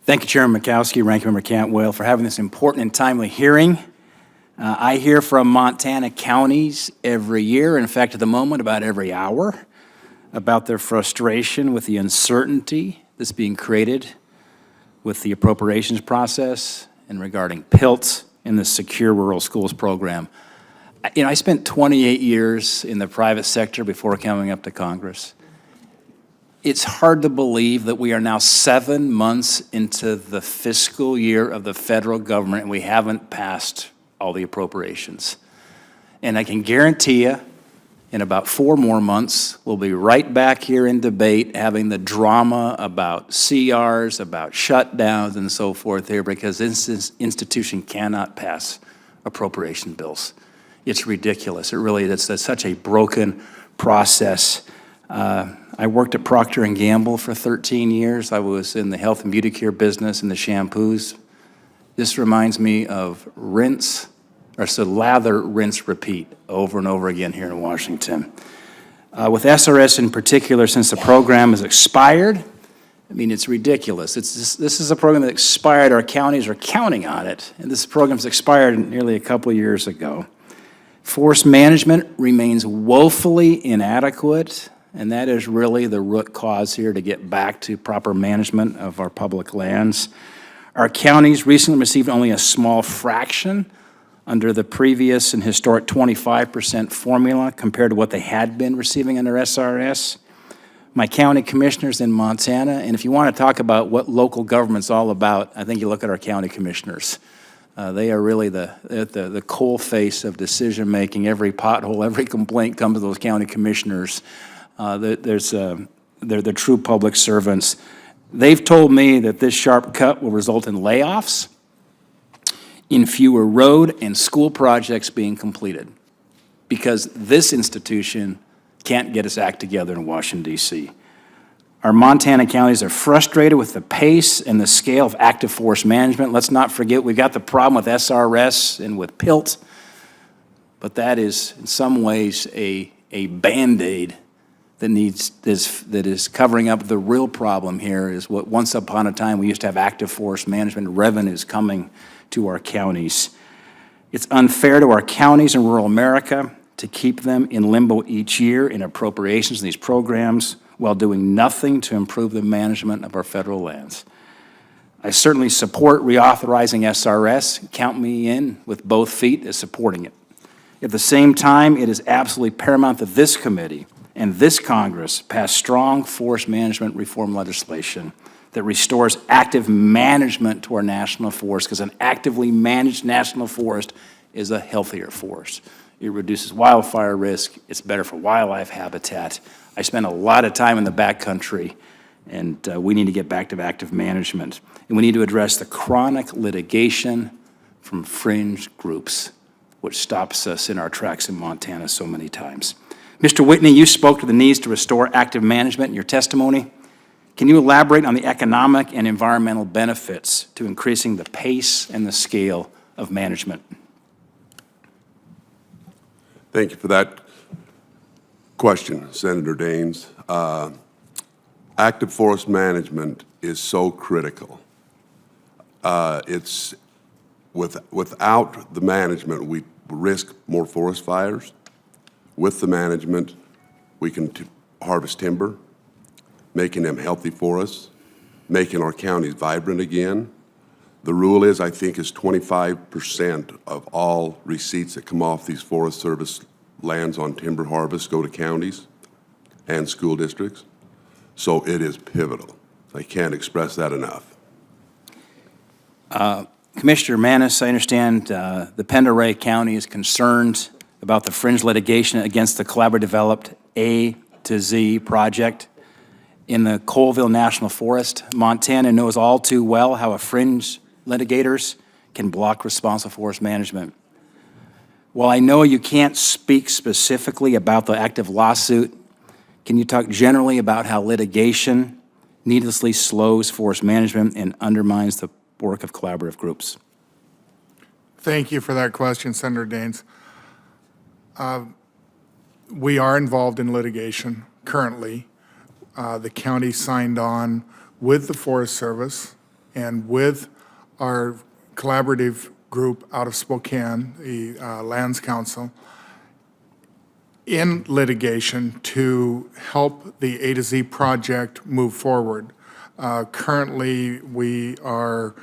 Thank you, Chairman Mikowski, Ranking Member Cantwell, for having this important and timely hearing. I hear from Montana counties every year, in fact, at the moment, about every hour, about their frustration with the uncertainty that's being created with the appropriations process and regarding PILT in the Secure Rural Schools program. I spent 28 years in the private sector before coming up to Congress. It's hard to believe that we are now 7 months into the fiscal year of the federal government and we haven't passed all the appropriations. And I can guarantee you, in about 4 more months, we'll be right back here in debate having the drama about CRs, about shutdowns and so forth here, because this institution cannot pass appropriation bills. It's ridiculous. It really is. It's such a broken process. I worked at Procter & Gamble for 13 years. I was in the health and beauty care business and the shampoos. This reminds me of lather, rinse, repeat over and over again here in Washington. With SRS in particular, since the program has expired, I mean, it's ridiculous. This is a program that expired. Our counties are counting on it, and this program's expired nearly a couple of years ago. Forest management remains woefully inadequate, and that is really the root cause here to get back to proper management of our public lands. Our counties recently received only a small fraction under the previous and historic 25% formula compared to what they had been receiving under SRS. My county commissioners in Montana, and if you want to talk about what local government's all about, I think you look at our county commissioners. They are really the coal face of decision-making. Every pothole, every complaint comes to those county commissioners. They're the true public servants. They've told me that this sharp cut will result in layoffs, in fewer road and school projects being completed, because this institution can't get its act together in Washington, D.C. Our Montana counties are frustrated with the pace and the scale of active forest management. Let's not forget we've got the problem with SRS and with PILT, but that is in some ways a Band-Aid that is covering up the real problem here. Is what once upon a time we used to have active forest management revenues coming to our counties. It's unfair to our counties in rural America to keep them in limbo each year in appropriations in these programs while doing nothing to improve the management of our federal lands. I certainly support reauthorizing SRS. Count me in with both feet as supporting it. At the same time, it is absolutely paramount that this committee and this Congress pass strong forest management reform legislation that restores active management to our national forest, because an actively managed national forest is a healthier forest. It reduces wildfire risk. It's better for wildlife habitat. I spend a lot of time in the backcountry, and we need to get back to active management. And we need to address the chronic litigation from fringe groups, which stops us in our tracks in Montana so many times. Mr. Whitney, you spoke to the needs to restore active management in your testimony. Can you elaborate on the economic and environmental benefits to increasing the pace and the scale of management? Thank you for that question, Senator Daines. Active forest management is so critical. Without the management, we risk more forest fires. With the management, we can harvest timber, making them healthy for us, making our counties vibrant again. The rule is, I think, is 25% of all receipts that come off these Forest Service lands on timber harvest go to counties and school districts. So it is pivotal. I can't express that enough. Commissioner Manis, I understand the Pend Oreille County is concerned about the fringe litigation against the collaboratively developed A to Z project in the Colville National Forest. Montana knows all too well how a fringe litigators can block responsible forest management. While I know you can't speak specifically about the active lawsuit, can you talk generally about how litigation needlessly slows forest management and undermines the work of collaborative groups? Thank you for that question, Senator Daines. We are involved in litigation currently. The county signed on with the Forest Service And with our collaborative group out of Spokane, the Lands Council, in litigation to help the A to Z project move forward. Currently, we are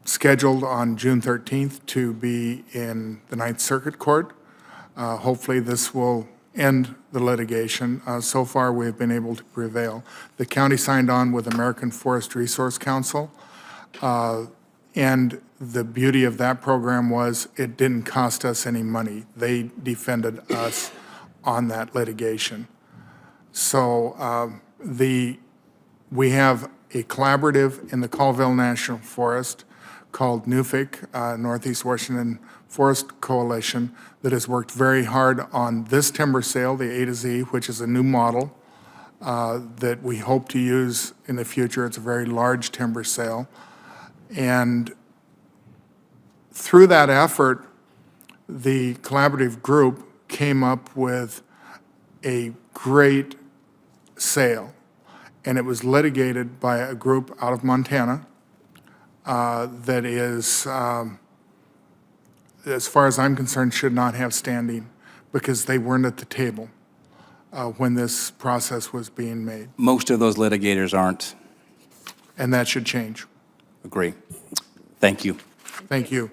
scheduled on June 13th to be in the Ninth Circuit Court. Hopefully, this will end the litigation. So far, we have been able to prevail. The county signed on with American Forest Resource Council, and the beauty of that program was it didn't cost us any money. They defended us on that litigation. So we have a collaborative in the Colville National Forest called NUFIC, Northeast Washington Forest Coalition, that has worked very hard on this timber sale, the A to Z, which is a new model that we hope to use in the future. It's a very large timber sale. And through that effort, the collaborative group came up with a great sale. And it was litigated by a group out of Montana that is, as far as I'm concerned, should not have standing because they weren't at the table when this process was being made. Most of those litigators aren't. And that should change. Agree. Thank you. Thank you.